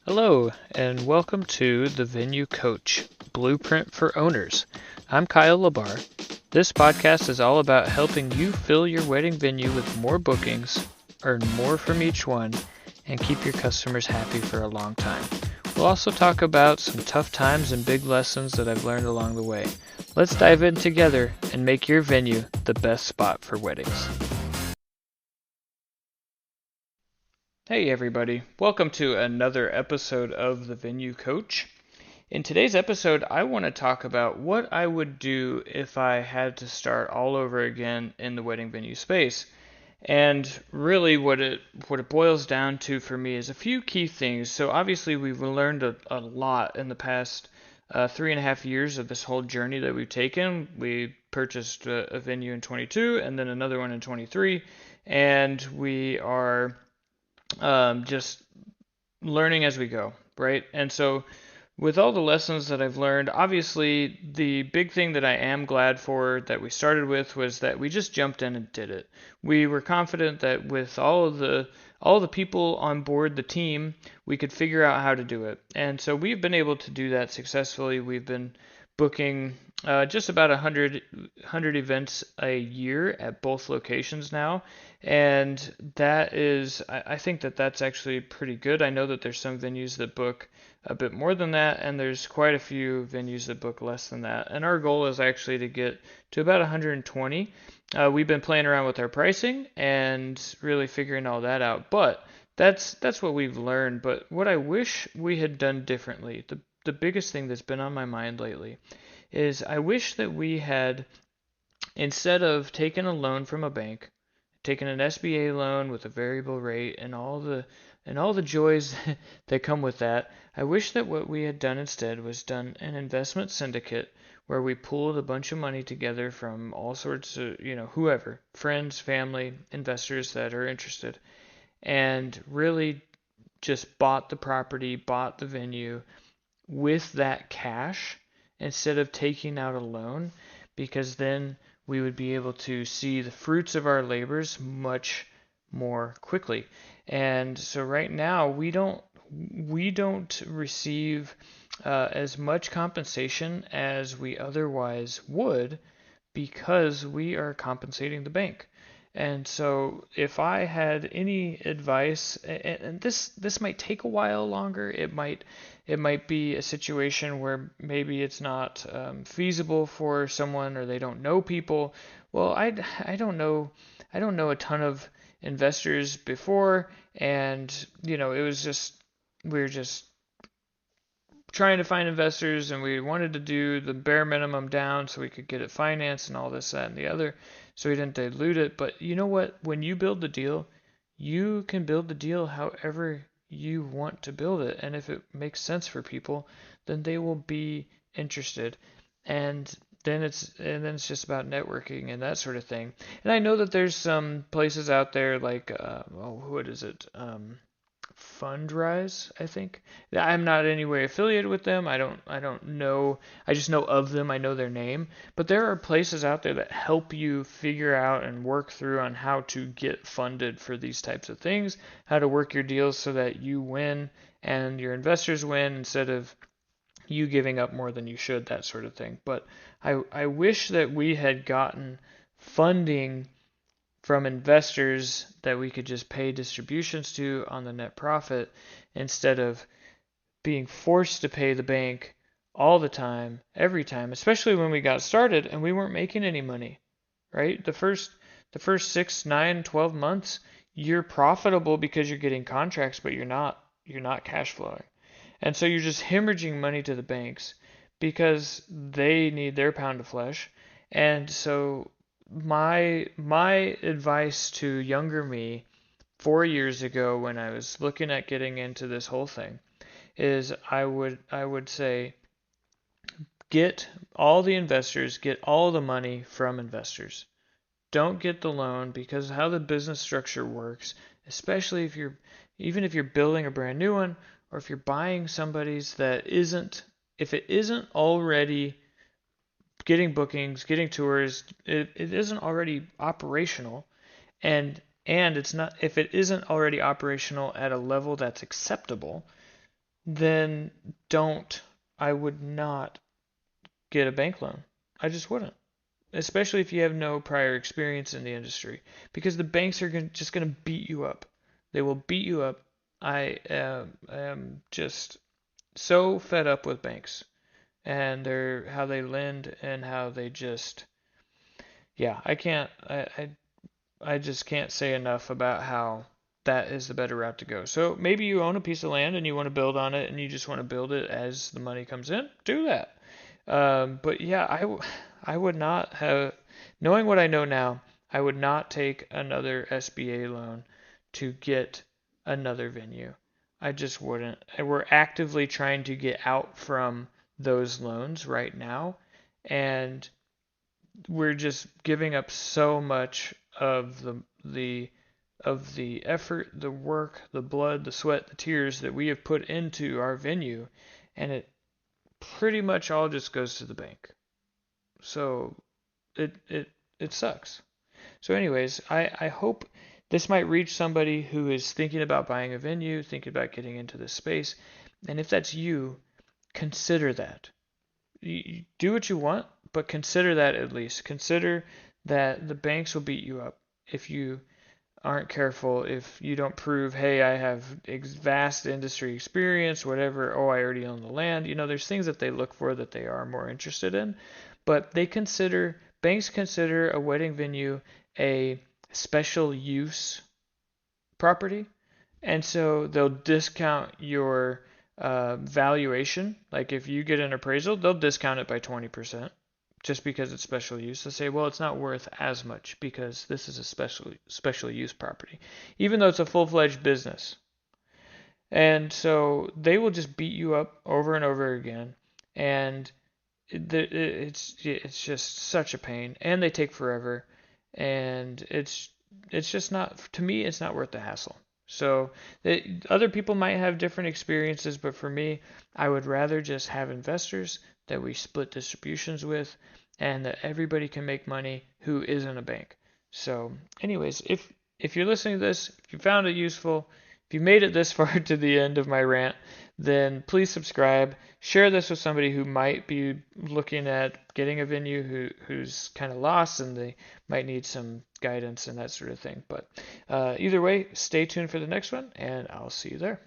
Hello, and welcome to the Venue Coach Blueprint for Owners. I'm Kyle Labar. This podcast is all about helping you fill your wedding venue with more bookings, earn more from each one, and keep your customers happy for a long time. We'll also talk about some tough times and big lessons that I've learned along the way. Let's dive in together and make your venue the best spot for weddings. Hey everybody, welcome to another episode of the Venue Coach. In today's episode, I want to talk about what I would do if I had to start all over again in the wedding venue space. And really what it boils down to for me is a few key things. So obviously we've learned a lot in the past 3.5 years of this whole journey that we've taken. We purchased a venue in 22 and then another one in 23, and we are just learning as we go, right? And so, with all the lessons that I've learned, obviously the big thing that I am glad for that we started with was that we just jumped in and did it. We were confident that with all the people on board the team, we could figure out how to do it. And so we've been able to do that successfully. We've been booking just about 100 events a year at both locations now, and that is, I think that that's actually pretty good. I know that there's some venues that book a bit more than that, and there's quite a few venues that book less than that. And our goal is actually to get to about 120. We've been playing around with our pricing and really figuring all that out, but that's what we've learned. But what I wish we had done differently, the biggest thing that's been on my mind lately, is I wish that we had, instead of taking a loan from a bank, taking an SBA loan with a variable rate and all the joys that come with that. I wish that what we had done instead was done an investment syndicate where we pooled a bunch of money together from all sorts of, whoever, friends, family, investors that are interested, and really just bought the property, bought the venue with that cash instead of taking out a loan, because then we would be able to see the fruits of our labors much more quickly. And so right now we don't receive as much compensation as we otherwise would, because we are compensating the bank. And so if I had any advice, and this might take a while longer, it might be a situation where maybe it's not feasible for someone, or they don't know people. Well, I don't know a ton of investors before, and it was just, we were just trying to find investors, and we wanted to do the bare minimum down so we could get it financed and all this, that, and the other, so we didn't dilute it. But you know what? When you build the deal, you can build the deal however you want to build it, and if it makes sense for people, then they will be interested. And then it's just about networking and that sort of thing. And I know that there's some places out there like what is it? Fundrise, I think. I'm not in any way affiliated with them. I don't know. I just know of them. I know their name. But there are places out there that help you figure out and work through on how to get funded for these types of things, how to work your deals so that you win and your investors win instead of you giving up more than you should, that sort of thing. But I wish that we had gotten funding from investors that we could just pay distributions to on the net profit, instead of being forced to pay the bank all the time, every time, especially when we got started and we weren't making any money, right? The first 6, 9, 12 months, you're profitable because you're getting contracts, but you're not cash flowing. And so you're just hemorrhaging money to the banks because they need their pound of flesh. And so my advice to younger me 4 years ago, when I was looking at getting into this whole thing, is I would say, get all the investors, get all the money from investors. Don't get the loan, because how the business structure works, especially even if you're building a brand new one, or if you're buying somebody's that isn't, if it isn't already getting bookings, getting tours, it isn't already operational, and it's not, if it isn't already operational at a level that's acceptable, then don't, I would not get a bank loan. I just wouldn't, especially if you have no prior experience in the industry, because the banks are just going to beat you up. They will beat you up. I am just so fed up with banks and how they lend and how they just, yeah, I just can't say enough about how that is the better route to go. So maybe you own a piece of land and you want to build on it and you just want to build it as the money comes in. Do that. But yeah, I would not have, knowing what I know now, I would not take another SBA loan to get another venue. I just wouldn't. And we're actively trying to get out from those loans right now, and we're just giving up so much of the effort, the work, the blood, the sweat, the tears that we have put into our venue, and it pretty much all just goes to the bank. So it sucks. So anyways, I hope this might reach somebody who is thinking about buying a venue, thinking about getting into this space. And if that's you, consider that. You do what you want, but consider that at least. Consider that the banks will beat you up if you aren't careful, if you don't prove, hey, I have vast industry experience, whatever, oh, I already own the land. There's things that they look for that they are more interested in. But banks consider a wedding venue a special use property. And so they'll discount your valuation. Like if you get an appraisal, they'll discount it by 20% just because it's special use. They'll say, well, it's not worth as much because this is a special use property, even though it's a full-fledged business. And so they will just beat you up over and over again, and it's just such a pain, and they take forever, and it's just not, to me, it's not worth the hassle. So other people might have different experiences, but for me, I would rather just have investors that we split distributions with, and that everybody can make money who isn't a bank. So, anyways, if you're listening to this, if you found it useful, if you made it this far to the end of my rant, then please subscribe. Share this with somebody who might be looking at getting a venue, who's kind of lost and they might need some guidance and that sort of thing. But either way, stay tuned for the next one, and I'll see you there.